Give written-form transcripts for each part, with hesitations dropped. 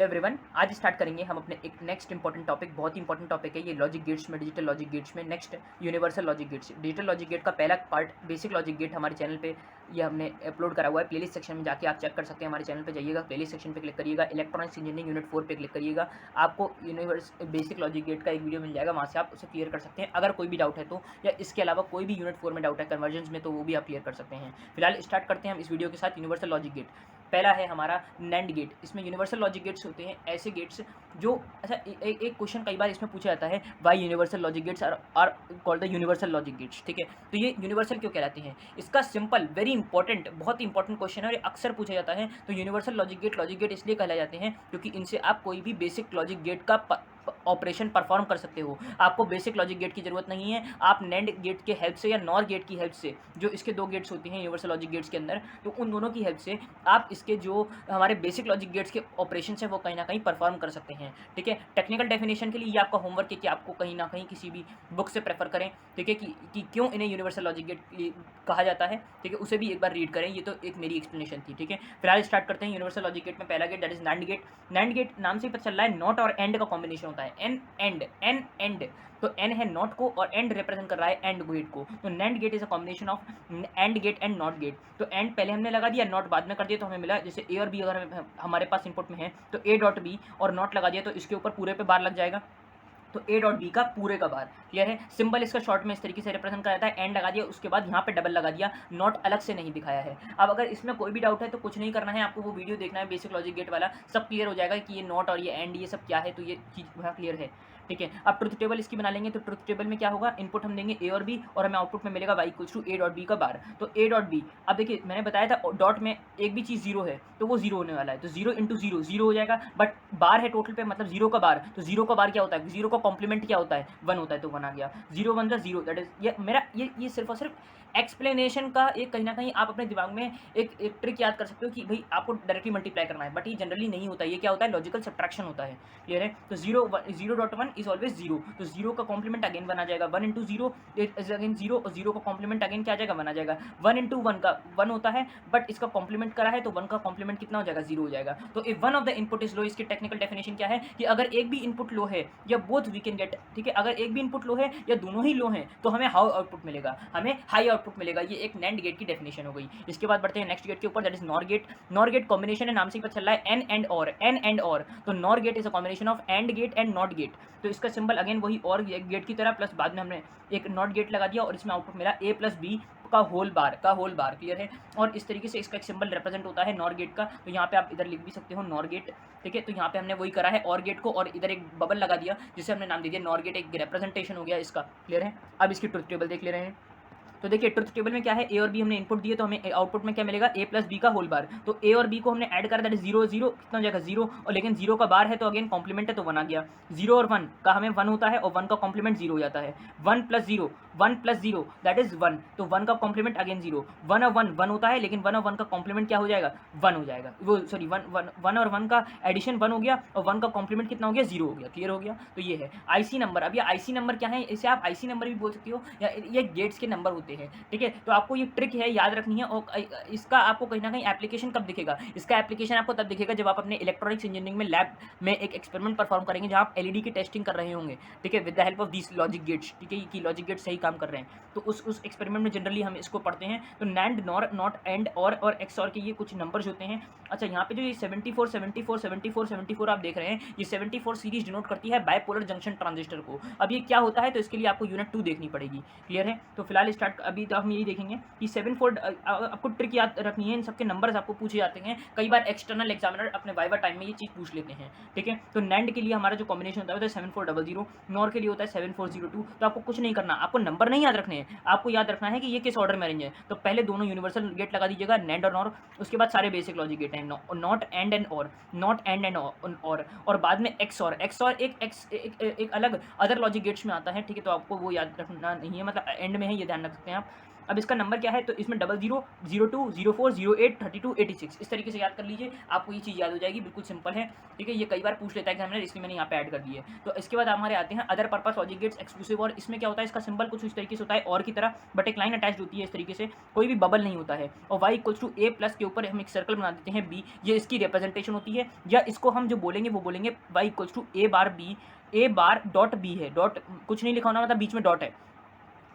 Hello everyone, आज start करेंगे हम अपने एक नेक्स्ट इंपॉर्टेंट टॉपिक। बहुत ही इंपॉर्टेंट टॉपिक है ये लॉजिक गेट्स में, डिजिटल लॉजिक गेट्स में next universal logic gates. Digital logic gate का पहला पार्ट बेसिक लॉजिक गेट हमारे चैनल पे ये हमने अपलोड करा हुआ है। प्लेलिस्ट सेक्शन में जाके आप चेक कर सकते हैं। हमारे चैनल पे जाइएगा, प्लेलिस्ट सेक्शन पे क्लिक करिएगा, इलेक्ट्रॉनिक्स इंजीनियरिंग यूनिट 4 पे क्लिक करिएगा, आपको बेसिक लॉजिक गेट का एक वीडियो मिल जाएगा। वहाँ से आप उसे क्लियर कर सकते हैं अगर कोई भी डाउट है तो, या इसके अलावा कोई भी यूनिट 4 में डाउट है कन्वर्जन्स में तो वो भी आप क्लियर कर सकते हैं। फिलहाल स्टार्ट करते हैं हम इस वीडियो के साथ यूनिवर्सल लॉजिक गेट। पहला है हमारा नैंड गेट। इसमें यूनिवर्सल लॉजिक गेट्स होते हैं ऐसे गेट्स जो अच्छा एक क्वेश्चन कई बार इसमें पूछा जाता है, why universal logic gates are called the universal logic gates. ठीक है, तो ये यूनिवर्सल क्यों कहलाते हैं? इसका सिंपल वेरी इंपॉर्टेंट बहुत ही इंपॉर्टेंट क्वेश्चन है और ये अक्सर पूछा जाता है। तो यूनिवर्सल लॉजिक गेट इसलिए कहलाए जाते हैं क्योंकि इनसे आप कोई भी बेसिक लॉजिक गेट का ऑपरेशन परफॉर्म कर सकते हो। आपको बेसिक लॉजिक गेट की जरूरत नहीं है। आप नैंड गेट के हेल्प से या नॉर गेट की हेल्प से, जो इसके दो गेट्स होते हैं यूनिवर्सल लॉजिक गेट्स के अंदर, तो उन दोनों की हेल्प से आप इसके जो हमारे बेसिक लॉजिक गेट्स के ऑपरेशन है वो कहीं ना कहीं परफॉर्म कर सकते हैं। ठीक है, टेक्निकल डेफिनेशन के लिए ये आपका होमवर्क है कि आपको कहीं ना कहीं किसी भी बुक से प्रेफर करें। ठीक है, कि क्यों इन्हें यूनिवर्सल लॉजिक गेट कहा जाता है। ठीक है, उसे भी एक बार रीड करें। ये तो एक मेरी एक्सप्लेनेशन थी। ठीक है, फिलहाल स्टार्ट करते हैं यूनिवर्सल लॉजिक गेट में पहला gate, that is NAND gate. NAND gate नाम से ही पता चल रहा है नॉट और एंड का कॉम्बिनेशन होता है। एन तो एन है नॉट को और एंड रिप्रेजेंट कर रहा है एंड गेट को। तो NAND gate is a combination of AND gate and NOT gate. तो एंड पहले हमने लगा दिया, नॉट बाद में कर दिया, तो हमें मिला जैसे ए और बी अगर हमारे पास इनपुट में है तो ए डॉट बी और नॉट लगा दिया तो इसके ऊपर पूरे पे बार लग जाएगा। तो ए डॉट बी का पूरे का बार क्लियर है। सिंबल इसका शॉर्ट में इस तरीके से रिप्रेजेंट करा जाता है, एंड लगा दिया, उसके बाद यहाँ पे डबल लगा दिया, नॉट अलग से नहीं दिखाया है। अब अगर इसमें कोई भी डाउट है तो कुछ नहीं करना है, आपको वो वीडियो देखना है बेसिक लॉजिक गेट वाला, सब क्लियर हो जाएगा कि ये नॉट और ये एंड ये सब क्या है। तो ये चीज़ वहाँ क्लियर है। ठीक है, अब ट्रुथ टेबल इसकी बना लेंगे। तो ट्रुथ टेबल में क्या होगा, इनपुट हम देंगे ए और बी और हमें आउटपुट में मिलेगा Y equals to A dot B का बार। तो ए डॉट बी, अब देखिए मैंने बताया था डॉट में एक भी चीज़ जीरो है तो वो जीरो होने वाला है, तो जीरो इंटू जीरो जीरो हो जाएगा। बट बार है टोटल पे, मतलब जीरो का बार, तो जीरो का बार क्या होता है, जीरो का कॉम्प्लीमेंट क्या होता है, वन होता है, तो वन आ गया। Zero one zero, that is ये मेरा ये सिर्फ और सिर्फ एक्सप्लेनेशन का एक कहीं ना कहीं आप अपने दिमाग में एक ट्रिक याद कर सकते हो कि भाई आपको डायरेक्टली मल्टीप्लाई करना है, बट ये जनरली नहीं होता है। ये क्या होता है, लॉजिकल सब्ट्रैक्शन होता है। क्लियर है, तो zero dot one is always zero, तो जीरो का कॉम्प्लीमेंट अगेन वन आ जाएगा, one into zero is again zero, और जीरो का कॉम्प्लीमेंट अगेन क्या आ जाएगा, वन आ जाएगा। वन इंटू वन का वन होता है, बट इसका कॉम्प्लीमेंट करा है तो वन का कॉम्प्लीमेंट कितना हो जाएगा, जीरो हो जाएगा। तो if one of the input is low, इसकी टेक्निकल डेफिनेशन क्या है कि अगर एक भी इनपुट लो है या बोथ वी कैन गेट। ठीक है, अगर एक भी इनपुट लो है या दोनों ही लो हैं तो हमें हाउ आउटपुट मिलेगा, हमें हाई आउटपुट मिलेगा। ये एक नैंड गेट की डेफिनेशन हो गई। इसके बाद बढ़ते हैं नेक्स्ट गेट के ऊपर, that is NOR gate. NOR gate combination है, नाम से ही पता चल रहा है N and OR, N and OR. तो NOR gate is a combination of AND gate and NOT gate. तो इसका सिंबल अगेन वही और गेट की तरह, प्लस बाद में हमने एक नॉट गेट लगा दिया और इसमें आउटपुट मिला ए प्लस बी का होल बार। क्लियर है, और इस तरीके से इसका एक सिंबल रिप्रेजेंट होता है नॉर गेट का। तो यहाँ पे आप इधर लिख भी सकते हो नॉर गेट। ठीक है, तो यहाँ पे हमने वही करा है और गेट को, और इधर एक बबल लगा दिया जिसे हमने नाम दे दिया नॉर गेट, एक रिप्रेजेंटेशन हो गया इसका। क्लियर है, अब इसकी ट्रुथ टेबल देख ले रहे हैं। तो देखिए ट्रुथ टेबल में क्या है, ए और बी हमने इनपुट दिए तो हमें आउटपुट में क्या मिलेगा, ए प्लस बी का होल बार। तो ए और बी को हमने ऐड करा, दैट इज जीरो जीरो, कितना हो जाएगा जीरो, और लेकिन जीरो का बार है तो अगेन कॉम्प्लीमेंट है तो वन आ गया। जीरो और वन का हमें वन होता है और वन का कॉम्प्लीमेंट जीरो हो जाता है। One plus zero that is one, तो वन का कॉम्प्लीमेंट अगेन जीरो। वन और वन होता है, लेकिन वन और वन का कॉम्प्लीमेंट क्या हो जाएगा, वन हो जाएगा। वो सॉरी वन और वन का एडिशन वन हो गया और वन का कॉम्प्लीमेंट कितना हो गया, जीरो हो गया। क्लियर हो गया, तो ये है आईसी नंबर। अब ये आईसी नंबर क्या है, इसे आप आईसी नंबर भी बोल सकते हो या ये गेट्स के नंबर होते हैं। ठीक है, तो आपको ये ट्रिक है याद रखनी है, और इसका आपको कहीं ना कहीं एप्लीकेशन कब दिखेगा, इसका एप्लीकेशन आपको तब दिखेगा जब आप अपने इलेक्ट्रॉनिक्स इंजीनियरिंग में लैब में एक एक्सपेरिमेंट परफॉर्म करेंगे जहां आप एलईडी की टेस्टिंग कर रहे होंगे। ठीक है, with the help of this logic gates. ठीक है, कि लॉजिक गेट्स सही काम कर रहे हैं, तो उस एक्सपेरिमेंट में जनरली हम इसको पढ़ते हैं। तो नैंड नॉर नॉट एंड और एक्सऑर के ये कुछ नंबर्स होते हैं। अच्छा, यहाँ पे जो ये 74 आप देख रहे हैं, ये 74 सीरीज डिनोट करती है बाइपोलर जंक्शन ट्रांजिस्टर को। अब ये क्या होता है, तो इसके लिए आपको यूनिट 2 देखनी पड़ेगी। क्लियर है, तो फिलहाल स्टार्ट अभी तो हम यही देखेंगे कि 74 आपको ट्रिक याद रखनी है, इन सबके नंबर्स आपको पूछे जाते हैं। कई बार एक्सटर्नल एग्जामिनर अपने वाइवा टाइम में ये चीज़ पूछ लेते हैं। ठीक है, तो नैंड के लिए हमारा जो कॉम्बिनेशन होता है 7400, नॉर के लिए होता है 7402। तो आपको कुछ नहीं करना, आपको नंबर नहीं याद रखने हैं, आपको याद रखना है कि ये किस ऑर्डर में अरेंज है। तो पहले दोनों यूनिवर्सल गेट लगा दीजिएगा, नैंड और नॉर, उसके बाद सारे बेसिक लॉजिक गेट हैं, नॉट एंड एंड और, नॉट एंड एंड और बाद में एक्सऑर एक अलग अदर लॉजिक गेट्स में आता है। ठीक है, तो आपको वो याद रखना नहीं है, मतलब एंड में है, ये ध्यान रख सकते हैं आप। अब इसका नंबर क्या है, तो इसमें 00, 02, 04, 08, 32, 86 इस तरीके से याद कर लीजिए, आपको ये चीज़ याद हो जाएगी, बिल्कुल सिंपल है। ठीक है, ये कई बार पूछ लेता है एग्जामिनर, इसलिए मैंने यहाँ पे ऐड कर दी है। तो इसके बाद हमारे आते हैं other purpose logic gates exclusive, और इसमें क्या होता है, इसका सिंबल कुछ इस तरीके से होता है और की तरह, बट एक लाइन अटैच होती है इस तरीके से, कोई भी बबल नहीं होता है, और y equals to A plus के ऊपर हम एक सर्कल बना देते हैं b, ये इसकी रिप्रेजेंटेशन होती है, या इसको हम जो बोलेंगे वो बोलेंगे y equals to A bar b, A bar dot B है, डॉट कुछ नहीं लिखा होना, मतलब बीच में डॉट है,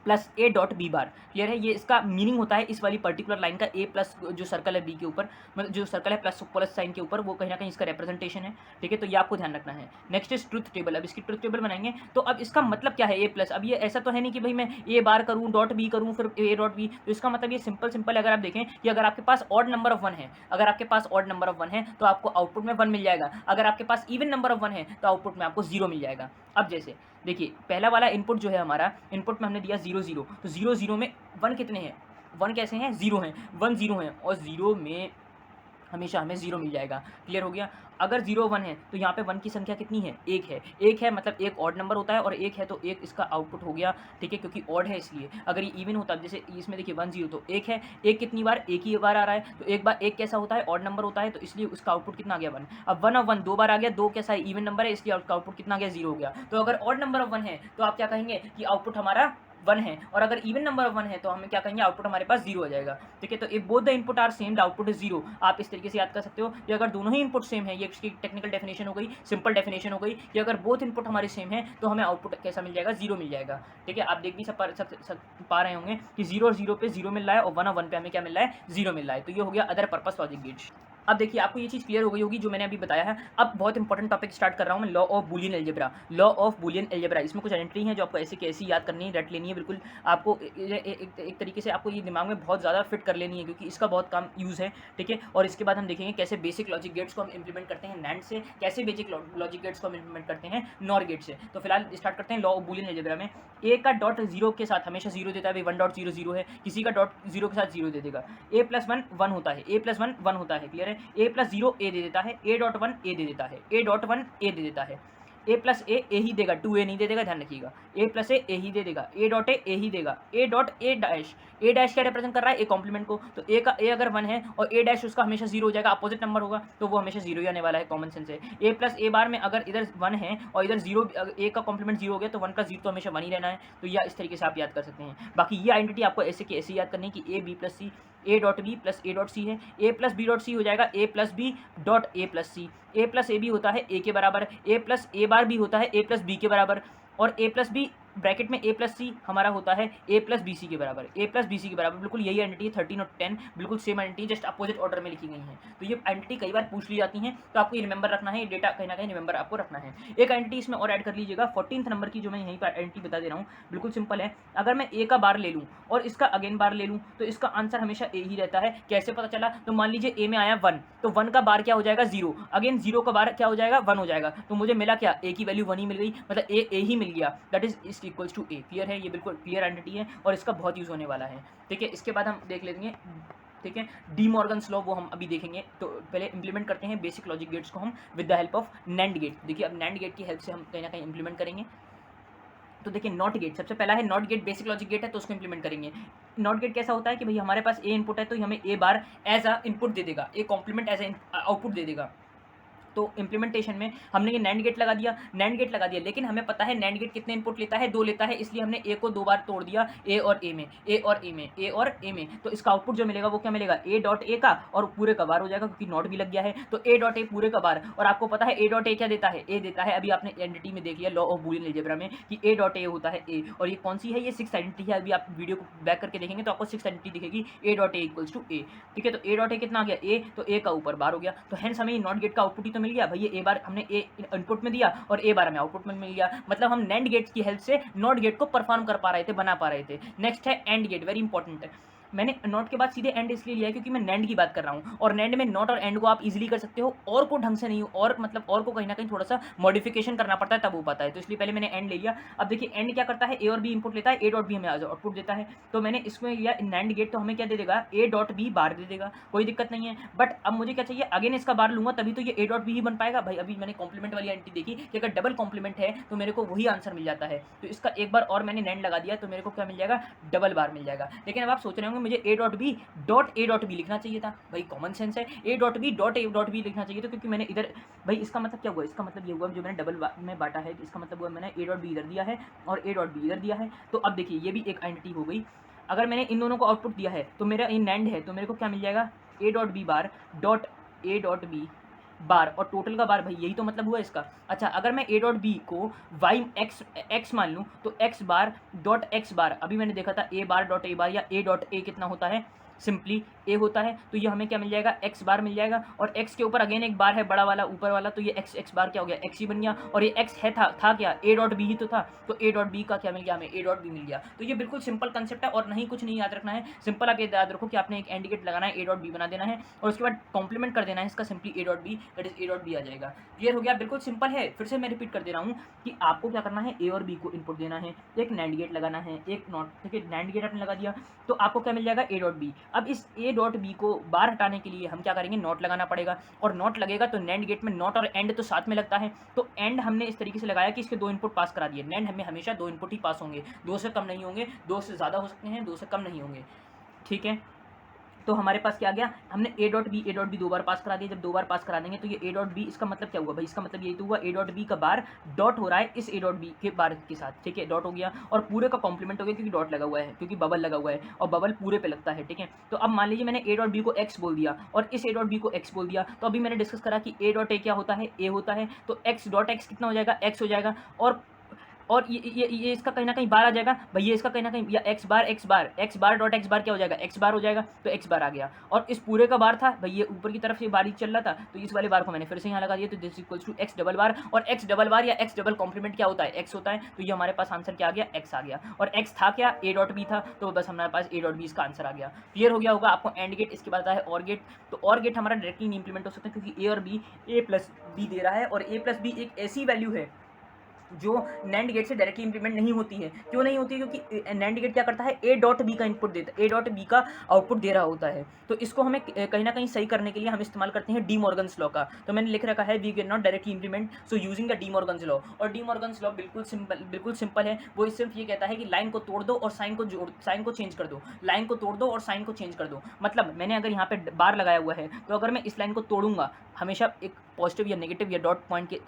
प्लस ए डॉट बी बार। क्लियर है, ये इसका मीनिंग होता है इस वाली पर्टिकुलर लाइन का, ए प्लस जो सर्कल है बी के ऊपर, मतलब जो सर्कल है प्लस प्लस साइन के ऊपर, वो कहीं ना कहीं इसका रिप्रेजेंटेशन है। ठीक है, तो ये आपको ध्यान रखना है। नेक्स्ट इज ट्रुथ टेबल, अब इसकी ट्रुथ टेबल बनाएंगे, तो अब इसका मतलब क्या है ए प्लस, अब ये ऐसा तो है नहीं कि भाई मैं ए बार करूँ डॉट बी करूँ फिर ए डॉट बी, तो इसका मतलब ये सिंपल अगर आप देखें कि अगर आपके पास ऑड नंबर ऑफ 1 है, अगर आपके पास ऑड नंबर ऑफ 1 है तो आपको आउटपुट में 1 मिल जाएगा, अगर आपके पास इवन नंबर ऑफ 1 है तो आउटपुट में आपको 0 मिल जाएगा। अब जैसे देखिए पहला वाला इनपुट जो है हमारा, इनपुट में हमने दिया 0 0, तो 0 0 में 1 कितने हैं, 1 कैसे हैं, 0 हैं, 1 0 हैं, और 0 में हमेशा हमें 0 मिल जाएगा। क्लियर हो गया। अगर 0 1 है तो यहाँ पे 1 की संख्या कितनी है, 1 है, मतलब एक ऑड नंबर होता है, और 1 है तो 1 इसका आउटपुट हो गया। ठीक है, क्योंकि ऑड है इसलिए। अगर ये इवन होता, जैसे इसमें देखिए 1 0, तो 1 है, 1 कितनी बार, एक ही बार आ रहा है, तो एक बार 1 कैसा होता है, ऑड नंबर होता है, तो इसलिए उसका आउटपुट कितना आ गया, 1। अब 1 ऑफ 1 2 बार आ गया, 2 कैसा है, इवन नंबर है, इसलिए उसका आउटपुट कितना आ गया, 0 हो गया। तो अगर ऑड नंबर ऑफ 1 है तो आप क्या कहेंगे कि आउटपुट हमारा 1 है, और अगर इवन नंबर ऑफ 1 है तो हमें क्या कहेंगे, आउटपुट हमारे पास 0 हो जाएगा। ठीक है, तो if both the input are same the output is 0, आप इस तरीके से याद कर सकते हो कि अगर दोनों ही इनपुट सेम है, ये इसकी टेक्निकल डेफिनेशन हो गई, सिंपल डेफिनेशन हो गई कि अगर बोथ इनपुट हमारे सेम है तो हमें आउटपुट कैसा मिल जाएगा, 0 मिल जाएगा। ठीक है, आप देख भी सब पा रहे होंगे कि 0 और 0 पे 0 मिल रहा है, और 1 और 1 पे हमें क्या मिल रहा है, 0 मिल रहा है। तो ये हो गया अदर पर्पस लॉजिक गेट्स। अब देखिए आपको ये चीज़ क्लियर हो गई होगी जो मैंने अभी बताया है। अब बहुत इंपॉर्टेंट टॉपिक स्टार्ट कर रहा हूँ मैं, law of Boolean algebra. Law of Boolean algebra, इसमें कुछ आइडेंटिटी है जो आपको ऐसे कैसी याद करनी है, रट लेनी है बिल्कुल। आपको एक तरीके से आपको ये दिमाग में बहुत ज़्यादा फिट कर लेनी है, क्योंकि इसका बहुत काम यूज़ है। ठीक है, और इसके बाद हम देखेंगे कैसे बेसिक लॉजिक गेट्स को हम इंप्लीमेंट करते हैं नैंड से, कैसे बेसिक लॉजिक गेट्स को हम इंप्लीमेंट करते हैं नॉर गेट से। तो फिलहाल स्टार्ट करते हैं लॉ ऑफ बूलियन अलजेब्रा में। ए का डॉट 0 के साथ हमेशा 0 देता है, भाई 1.00 है, किसी का डॉट 0 के साथ 0 दे देगा। ए प्लस 1 1 होता है, ए प्लस 1 1 होता है। क्लियर है, ए प्लस 0 ए दे देता है, ए डॉट 1 ए दे देता है, ए डॉट 1 ए दे देता है, ए प्लस ए ही देगा, 2 ए नहीं दे देगा, ध्यान रखिएगा। ए प्लस ए ही दे देगा, ए डॉट ए ही देगा, ए डॉट ए डैश क्या रिप्रेजेंट कर रहा है, ए कॉम्प्लीमेंट को। तो ए का ए अगर 1 है और ए डैश उसका हमेशा 0 हो जाएगा, अपोजिट नंबर होगा तो वो हमेशा 0 ही आने वाला है, कॉमन सेंस है। ए प्लस ए बार में अगर इधर 1 है और इधर 0, ए का कॉम्प्लीमेंट 0 हो गया तो 1 प्लस 0 तो हमेशा 1 ही रहना है। तो यह इस तरीके से आप याद कर सकते हैं। बाकी ये आइडेंटिटी आपको ऐसे की ऐसे याद करनी है कि a b plus c, a dot b plus A dot c है, a plus b dot c हो जाएगा a plus b dot a plus c, a plus a b होता है ए के बराबर, ए प्लस ए बार बी होता है ए प्लस बी के बराबर, और ए प्लस बी ब्रैकेट में ए प्लस सी हमारा होता है ए प्लस बी सी के बराबर, ए प्लस बी सी के बराबर। बिल्कुल यही आइडेंटिटी है, 13 और 10 बिल्कुल same identity, just opposite order में लिखी गई हैं। तो ये आइडेंटिटी कई बार पूछ ली जाती हैं, तो आपको ये रिमेंबर रखना है, ये डेटा कहीं ना कहीं रिमेंबर आपको रखना है। एक आइडेंटिटी इसमें और ऐड कर लीजिएगा, 14th नंबर की जो मैं यहीं पर आइडेंटिटी बता दे रहा हूँ, बिल्कुल सिंपल है। अगर मैं ए का बार ले लूँ और इसका अगेन बार ले लूँ तो इसका आंसर हमेशा ए ही रहता है। कैसे पता चला, तो मान लीजिए ए में आया 1, तो 1 का बार क्या हो जाएगा, 0, अगेन 0 का बार क्या हो जाएगा, 1 हो जाएगा। तो मुझे मिला क्या, ए की वैल्यू 1 ही मिल गई, मतलब ए ही मिल गया, that is equals to A. Clear है, ये बिल्कुल क्लियर आइडेंटिटी है और इसका बहुत यूज़ होने वाला है। ठीक है, इसके बाद हम देख लेंगे, ठीक है, डी मॉर्गन्स लॉ, वो हम अभी देखेंगे। तो पहले इंप्लीमेंट करते हैं बेसिक लॉजिक गेट्स को हम with the help of NAND gate. देखिए अब नैंड गेट की हेल्प से हम कहीं ना कहीं इंप्लीमेंट करेंगे। तो देखिए नॉट गेट सबसे पहला है, NOT gate basic logic gate है तो उसको इंप्लीमेंट करेंगे। नॉट गेट कैसा होता है कि भाई हमारे पास ए इनपुट है तो हमें ए बार एज अ इनपुट दे देगा, a complement as a output दे देगा। तो इम्प्लीमेंटेशन में हमने ये नैंड गेट लगा दिया, लेकिन हमें पता है नैंड गेट कितने इनपुट लेता है, 2 लेता है, इसलिए हमने ए को 2 बार तोड़ दिया, ए और ए में। तो इसका आउटपुट जो मिलेगा वो क्या मिलेगा, ए डॉट ए का, और पूरे का बार हो जाएगा क्योंकि नॉट भी लग गया है, तो ए डॉट ए पूरे का बार। और आपको पता है ए डॉट ए क्या देता है, ए देता है, अभी आपने आइडेंटिटी में देख लिया लॉ ऑफ बूलियन अलजेब्रा में कि ए डॉट ए होता है ए, और ये कौन सी है, ये 6th आइडेंटिटी है। अभी आप वीडियो को बैक करके देखेंगे तो आपको 6th आइडेंटिटी दिखेगी, a dot a equals to a. ठीक है, तो ए डॉट ए कितना आ गया, ए, तो ए का ऊपर बार हो गया, तो हेंस हमें नॉट गेट का आउटपुट ही तो मिल गया भाई, ए बार हमने ए इनपुट में दिया और ए बार हमें आउटपुट में मिल गया, मतलब हम नैंड गेट की हेल्प से नॉट गेट को परफॉर्म कर पा रहे थे, बना पा रहे थे। नेक्स्ट है एंड गेट, वेरी इंपॉर्टेंट है। मैंने नॉट के बाद सीधे एंड इसलिए लिया है क्योंकि मैं नैंड की बात कर रहा हूँ, और नैंड में नॉट और एंड को आप इजीली कर सकते हो, और को ढंग से नहीं, और मतलब और को कहीं ना कहीं थोड़ा सा मॉडिफिकेशन करना पड़ता है तब हो पाता है, तो इसलिए पहले मैंने एंड ले लिया। अब देखिए एंड क्या करता है, ए और बी इनपुट लेता है, ए डॉट बी हमें आउटपुट देता है, तो मैंने इसमें लिया नैंड गेट, तो हमें क्या दे देगा, ए डॉट बी बार दे देगा, कोई दिक्कत नहीं है। बट अब मुझे क्या चाहिए, अगेन इसका बार लूंगा तभी तो ये ए डॉट बी ही बन पाएगा भाई। अभी मैंने कॉम्प्लीमेंट वाली एंटी देखी कि अगर डबल कॉम्प्लीमेंट है तो मेरे को वही आंसर मिल जाता है, तो इसका एक बार और मैंने नैंड लगा दिया तो मेरे को क्या मिल जाएगा, डबल बार मिल जाएगा। लेकिन अब आप सोच रहे होंगे मुझे ए डॉट बी लिखना चाहिए था, भाई कॉमन सेंस है, ए डॉट बी लिखना चाहिए, तो क्योंकि मैंने इधर, भाई इसका मतलब क्या हुआ, इसका मतलब ये हुआ जो मैंने डबल में बांटा है, इसका मतलब हुआ मैंने ए डॉट बी इधर दिया है और ए डॉट बी इधर दिया है। तो अब देखिए ये भी एक आइडेंटिटी हो गई। अगर मैंने इन दोनों को आउटपुट दिया है तो मेरा इन नैंड है, तो मेरे को क्या मिल जाएगा, A dot B bar dot A dot B bar, और टोटल का बार, भाई यही तो मतलब हुआ इसका। अच्छा, अगर मैं ए डॉट बी को वाई एक्स मान लूँ तो एक्स बार डॉट एक्स बार, अभी मैंने देखा था ए बार डॉट ए बार या ए डॉट ए कितना होता है, सिंपली ए होता है, तो ये हमें क्या मिल जाएगा, एक्स बार मिल जाएगा, और एक्स के ऊपर अगेन एक बार है बड़ा वाला ऊपर वाला, तो ये एक्स बार क्या हो गया, एक्स ही बन गया, और ये एक्स है था क्या, ए डॉट बी ही तो था, तो ए डॉट बी का क्या मिल गया हमें, ए डॉट बी मिल गया। तो ये बिल्कुल सिंपल कंसेप्ट है और नहीं कुछ नहीं याद रखना है, सिंपल आप ये याद रखो कि आपने एक इंडिकेट लगाना है, ए डॉट बी बना देना है, और उसके बाद कॉम्प्लीमेंट कर देना है इसका, simply a dot b, that is a dot b आ जाएगा। क्लियर हो गया, बिल्कुल सिंपल है। फिर से मैं रिपीट कर दे रहा हूँ कि आपको क्या करना है, ए और बी को इनपुट देना है, एक नैंड गेट लगाना है, एक नॉट, ठीक है, नैंड गेट आपने लगा दिया तो आपको क्या मिल जाएगा, ए डॉट बी। अब इस ए डॉट बी को बार हटाने के लिए हम क्या करेंगे, नॉट लगाना पड़ेगा, और नॉट लगेगा तो नैंड गेट में नॉट और एंड तो साथ में लगता है, तो एंड हमने इस तरीके से लगाया कि इसके दो इनपुट पास करा दिए। नैंड हमें हमेशा दो इनपुट ही पास होंगे, दो से कम नहीं होंगे, दो से ज़्यादा हो सकते हैं, दो से कम नहीं होंगे, ठीक है। तो हमारे पास क्या आ गया, हमने ए डॉट बी दो बार पास करा दिया। जब दो बार पास करा देंगे तो ये ए डॉट बी, इसका मतलब क्या हुआ भाई, इसका मतलब यही तो हुआ ए डॉट बी का बार डॉट हो रहा है इस ए डॉट बी के बार के साथ, ठीक है, डॉट हो गया और पूरे का कॉम्प्लीमेंट हो गया क्योंकि डॉट लगा हुआ है, क्योंकि बबल लगा हुआ है और बबल पूरे पे लगता है, ठीक है। तो अब मान लीजिए मैंने ए डॉट बी को एक्स बोल दिया और इस ए डॉट बी को एक्स बोल दिया, तो अभी मैंने डिस्कस करा कि ए डॉट ए क्या होता है, ए होता है, तो एक्स डॉट एक्स कितना हो जाएगा, एक्स हो जाएगा, और ये इसका कहीं ना कहीं बार आ जाएगा भाई, ये इसका कहीं ना कहीं, या एक्स बार डॉट एक्स बार क्या हो जाएगा, एक्स बार हो जाएगा, तो एक्स बार आ गया, और इस पूरे का बार था भाई, ये ऊपर की तरफ से बार ही चल रहा था, तो इस वाले बार को मैंने फिर से यहाँ लगा दिया, तो this equals to x double bar, और एक्स डबल बार या एक्स डबल कॉम्प्लीमेंट क्या होता है, एक्स होता है, तो ये हमारे पास आंसर क्या आ गया, एक्स आ गया, और एक्स था क्या, ए डॉट बी था, तो बस हमारे पास ए डॉट बी इसका आंसर आ गया। क्लियर हो गया होगा आपको एंड गेट। इसके बाद है और गेट, तो और गेट हमारा डायरेक्टली नहीं इंप्लीमेंट हो सकता क्योंकि ए और बी, ए प्लस बी दे रहा है, और ए प्लस बी एक ऐसी वैल्यू है जो नैंड गेट से डायरेक्टली इंप्लीमेंट नहीं होती है। क्यों नहीं होती है, क्योंकि नैंड गेट क्या करता है, ए डॉट बी का इनपुट देता है, ए डॉट बी का आउटपुट दे रहा होता है, तो इसको हमें कहीं ना कहीं सही करने के लिए हम इस्तेमाल करते हैं डी मॉर्गन्स लॉ का। तो मैंने लिख रखा है we can not directly implement so using the De Morgan's law, और डी मॉर्गन्स लॉ बिल्कुल सिंपल है, वो सिर्फ ये कहता है कि लाइन को तोड़ दो और साइन को चेंज कर दो, लाइन को तोड़ दो और साइन को चेंज कर दो। मतलब मैंने अगर यहाँ पे बार लगाया हुआ है, तो अगर मैं इस लाइन को तोड़ूंगा, हमेशा एक पॉजिटिव या नेगेटिव या डॉट पॉइंट के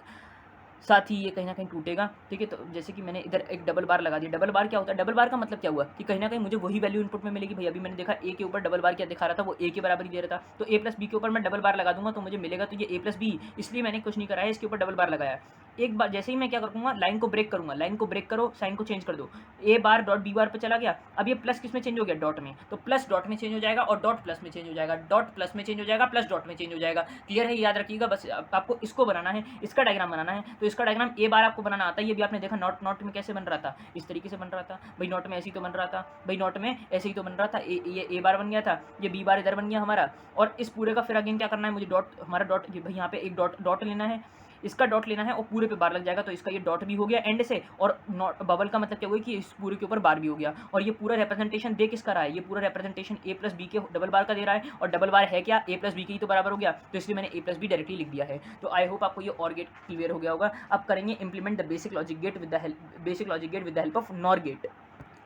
साथ ही ये कहीं ना कहीं टूटेगा, ठीक है। तो जैसे कि मैंने इधर एक डबल बार लगा दिया, डबल बार क्या होता है, डबल बार का मतलब क्या हुआ कि कहीं ना कहीं मुझे वही वैल्यू इनपुट में मिलेगी। भाई अभी मैंने देखा ए के ऊपर डबल बार क्या दिखा रहा था, वो ए के बराबर ही दे रहा था, तो ए प्लस बी के ऊपर मैं डबल बार लगा दूंगा तो मुझे मिलेगा, तो ये ए प्लस बी, इसलिए मैंने कुछ नहीं करा है, इसके ऊपर डबल बार लगाया। एक बार जैसे ही मैं क्या करूँगा, लाइन को ब्रेक करूँगा, लाइन को ब्रेक करो, साइन को चेंज कर दो, ए बार डॉट बी बार पे चला गया, अब ये प्लस किस में चेंज हो गया, डॉट में, तो प्लस डॉट में चेंज हो जाएगा और डॉट प्लस में चेंज हो जाएगा, डॉट प्लस में चेंज हो जाएगा, प्लस डॉट में चेंज हो जाएगा। क्लियर है, याद रखिएगा, बस आपको इसको बनाना है, इसका डायग्राम बनाना है। तो इसका डायग्राम ए बार आपको बनाना आता है, ये भी आपने देखा नॉट में कैसे बन रहा था, इस तरीके से बन रहा था भाई, नॉट में ऐसे ही तो बन रहा था भाई, नॉट में ऐसे ही तो बन रहा था, ये ए बार बन गया था, ये बी बार इधर बन गया हमारा, और इस पूरे का फिर अगेन क्या करना है, मुझे डॉट, हमारा डॉट भाई यहाँ पे एक डॉट लेना है, इसका डॉट लेना है और पूरे पे बार लग जाएगा, तो इसका ये डॉट भी हो गया एंड से, और नॉट बबल का मतलब क्या हुआ कि इस पूरे के ऊपर बार भी हो गया, और ये पूरा रिप्रेजेंटेशन दे किसका रहा है, ये पूरा रिप्रेजेंटेशन ए प्लस बी के डबल बार का दे रहा है, और डबल बार है क्या, ए प्लस बी के ही तो बराबर हो गया, तो इसलिए मैंने ए प्लस बी डायरेक्टली लिख दिया है। तो आई होप आपको ये और गेट क्लियर हो गया होगा। अब करेंगे implement the basic logic gate with the help of NOR gate.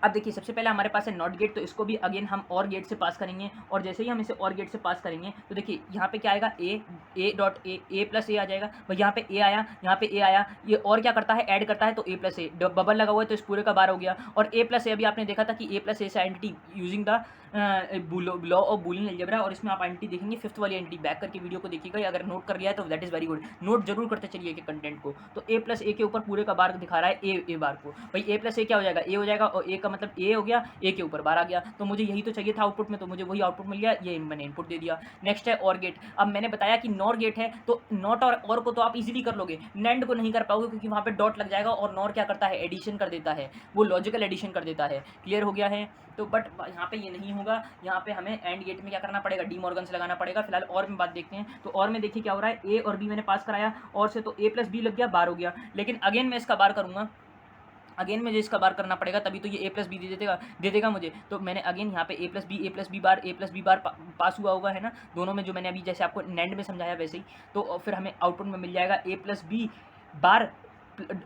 अब देखिए सबसे पहले हमारे पास है नॉट गेट, तो इसको भी अगेन हम और गेट से पास करेंगे, और जैसे ही हम इसे और गेट से पास करेंगे तो देखिए यहाँ पे क्या आएगा, ए डॉट ए प्लस ए आ जाएगा भाई, यहाँ पे ए आया, यहाँ पे ए आया, ये और क्या करता है, ऐड करता है, तो ए प्लस ए बबल लगा हुआ है तो इस पूरे का बार हो गया, और ए प्लस ए अभी आपने देखा था कि ए प्लस ए से identity using the law of Boolean algebra, और इसमें आप आइडेंटिटी देखेंगे, फिफ्थ वाली आइडेंटिटी, बैक करके वीडियो को देखिएगा, अगर नोट कर लिया है तो that is very good, note जरूर करते चलिए कि कंटेंट को। तो ए प्लस ए के ऊपर पूरे का बार दिखा रहा है ए बार को, भाई ए प्लस ए क्या हो जाएगा, ए हो जाएगा, और ए का मतलब ए हो गया, ए के ऊपर बार आ गया, तो मुझे यही तो चाहिए था आउटपुट में, तो मुझे वही आउटपुट मिल गया, ये मैंने इनपुट दे दिया। नेक्स्ट है और गेट। अब मैंने बताया कि नॉर गेट है, तो नॉट और को तो आप इजीली कर लोगे, नैंड को नहीं कर पाओगे क्योंकि वहाँ पे डॉट लग जाएगा, और नॉर क्या करता है, एडिशन कर देता है, वो लॉजिकल एडिशन कर देता है। क्लियर हो गया है, तो बट यहाँ पे ये नहीं होगा यहाँ पे हमें एंड गेट में क्या करना पड़ेगा, डी मॉर्गन्स लगाना पड़ेगा। फिलहाल और में बात देखते हैं। तो और में देखिए क्या हो रहा है, ए और बी मैंने पास कराया और से, तो ए प्लस बी लग गया, बार हो गया। लेकिन अगेन मैं इसका बार करूँगा, अगेन मुझे इसका बार करना पड़ेगा, तभी तो ये ए प्लस बी दे देगा मुझे। तो मैंने अगेन यहाँ पे ए प्लस बी बार पास हुआ होगा, है ना, दोनों में, जो मैंने अभी जैसे आपको नैंड में समझाया वैसे ही। तो फिर हमें आउटपुट में मिल जाएगा ए प्लस बी बार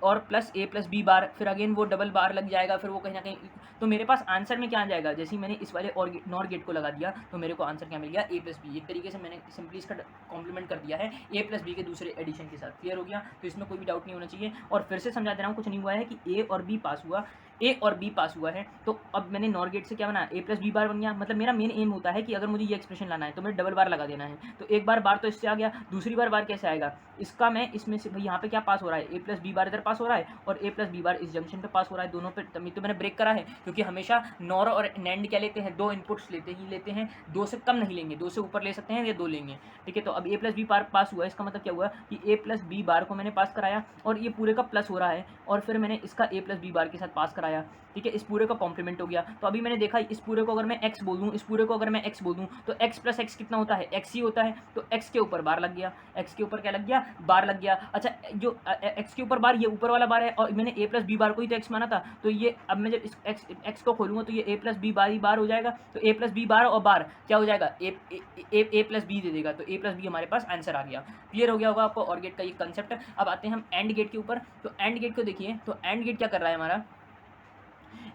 और प्लस ए प्लस बी बार, फिर अगेन वो डबल बार लग जाएगा, फिर वो कहीं ना कहीं। तो मेरे पास आंसर में क्या आ जाएगा, जैसे ही मैंने इस वाले और नॉर गेट को लगा दिया तो मेरे को आंसर क्या मिल गया, ए प्लस बी। एक तरीके से मैंने सिंपली इसका कॉम्प्लीमेंट कर दिया है ए प्लस बी के दूसरे एडिशन के साथ। क्लियर हो गया, तो इसमें कोई भी डाउट नहीं होना चाहिए। और फिर से समझा दे रहा हूँ, कुछ नहीं हुआ है कि ए और बी पास हुआ, ए और बी पास हुआ है। तो अब मैंने नॉर गेट से क्या बना, ए प्लस बी बार बन गया। मतलब मेरा मेन एम होता है कि अगर मुझे ये एक्सप्रेशन लाना है तो मुझे डबल बार लगा देना है। तो एक बार तो इससे आ गया, दूसरी बार कैसे आएगा, इसका मैं इसमें से यहाँ पे क्या पास हो रहा है, ए प्लस बी बार इधर पास हो रहा है और ए प्लस बी बार इस जंक्शन पे पास हो रहा है, दोनों पे। तभी तो मैंने ब्रेक करा है, क्योंकि हमेशा नॉर और नैंड क्या लेते हैं, दो इनपुट्स लेते हैं, दो से कम नहीं लेंगे, दो से ऊपर ले सकते हैं या दो लेंगे। ठीक है, तो अब ए प्लस बी बार पास हुआ, इसका मतलब क्या हुआ कि ए प्लस बी बार को मैंने पास कराया और ये पूरे का प्लस हो रहा है, और फिर मैंने इसका ए प्लस बी बार के साथ पास कराया। ठीक है, इस पूरे का कॉम्प्लीमेंट हो गया। तो अभी मैंने देखा इस पूरे को अगर मैं x बोल दूँ, इस पूरे को अगर मैं x बोल दूँ, तो x प्लस एक्स कितना होता है, x ही होता है। तो x के ऊपर बार लग गया, x के ऊपर क्या लग गया, बार लग गया। अच्छा, जो x के ऊपर बार, ये ऊपर वाला बार है और मैंने a प्लस बी बार को ही तो x माना था। तो ये अब मैं जब इस x को खोलूँगा तो ये a प्लस बी बार ही बार हो जाएगा। तो a प्लस बी बार और बार क्या हो जाएगा, ए प्लस बी दे देगा। तो a प्लस बी हमारे पास आंसर आ गया। क्लियर हो गया होगा आपको और गेट का ये कंसेप्ट। अब आते हैं हम एंड गेट के ऊपर। तो एंड गेट को देखिए, तो एंड गेट क्या कर रहा है हमारा,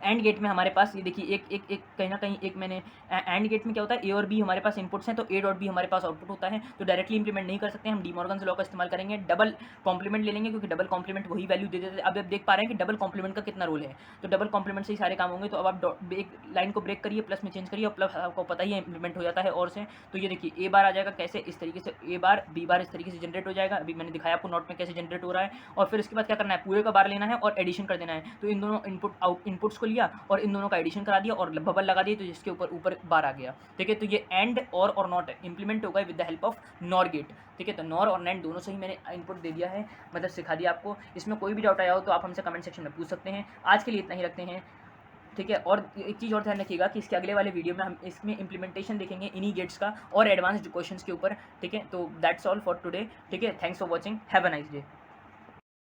एंड गेट में हमारे पास ये देखिए एक कहीं ना कहीं एक मैंने एंड गेट में क्या होता है, ए और बी हमारे पास इनपुट्स हैं, तो ए डॉट बी हमारे पास आउटपुट होता है। तो डायरेक्टली इंप्लीमेंट नहीं कर सकते, हम डी मॉर्गन्स लॉ का इस्तेमाल करेंगे, डबल कॉम्प्लीमेंट ले लेंगे, क्योंकि डबल कॉम्प्लीमेंट वही वैल्यू दे देते हैं। अब आप देख पा रहे हैं कि डबल कॉम्प्लीमेंट का कितना रोल है। तो डबल कॉम्प्लीमेंट से ही सारे काम होंगे। तो अब आप एक लाइन को ब्रेक करिए, प्लस में चेंज करिए और प्लस आपको पता ही है इंप्लीमेंट हो जाता है और से। तो ये देखिए ए बार आ जाएगा कैसे, इस तरीके से ए बार बी बार इस तरीके से जनरेट हो जाएगा। अभी मैंने दिखाया आपको नोट में कैसे जनरेट हो रहा है। और फिर इसके बाद क्या करना है, पूरे का बार लेना है और एडिशन कर देना है। तो इन दोनों इनपुट्स को लिया और इन दोनों का एडिशन करा दिया और बबल लगा दिए, तो जिसके ऊपर बार आ गया। ठीक है, तो ये एंड और नॉट इंप्लीमेंट होगा with the help of NOR gate. ठीक है, तो नॉर और नैंड दोनों से ही मैंने इनपुट दे दिया है, मतलब सिखा दिया आपको। इसमें कोई भी डाउट आया हो तो आप हमसे कमेंट सेक्शन में पूछ सकते हैं। आज के लिए इतना ही रखते हैं। ठीक है, और एक चीज़ और ध्यान रखिएगा कि इसके अगले वाले वीडियो में हम इसमें इंप्लीमेंटेशन देखेंगे इन्हीं गेट्स का और एडवांस्ड क्वेश्चंस के ऊपर। ठीक है, तो दैट्स ऑल फॉर टुडे। ठीक है, thanks for watching, have a nice day.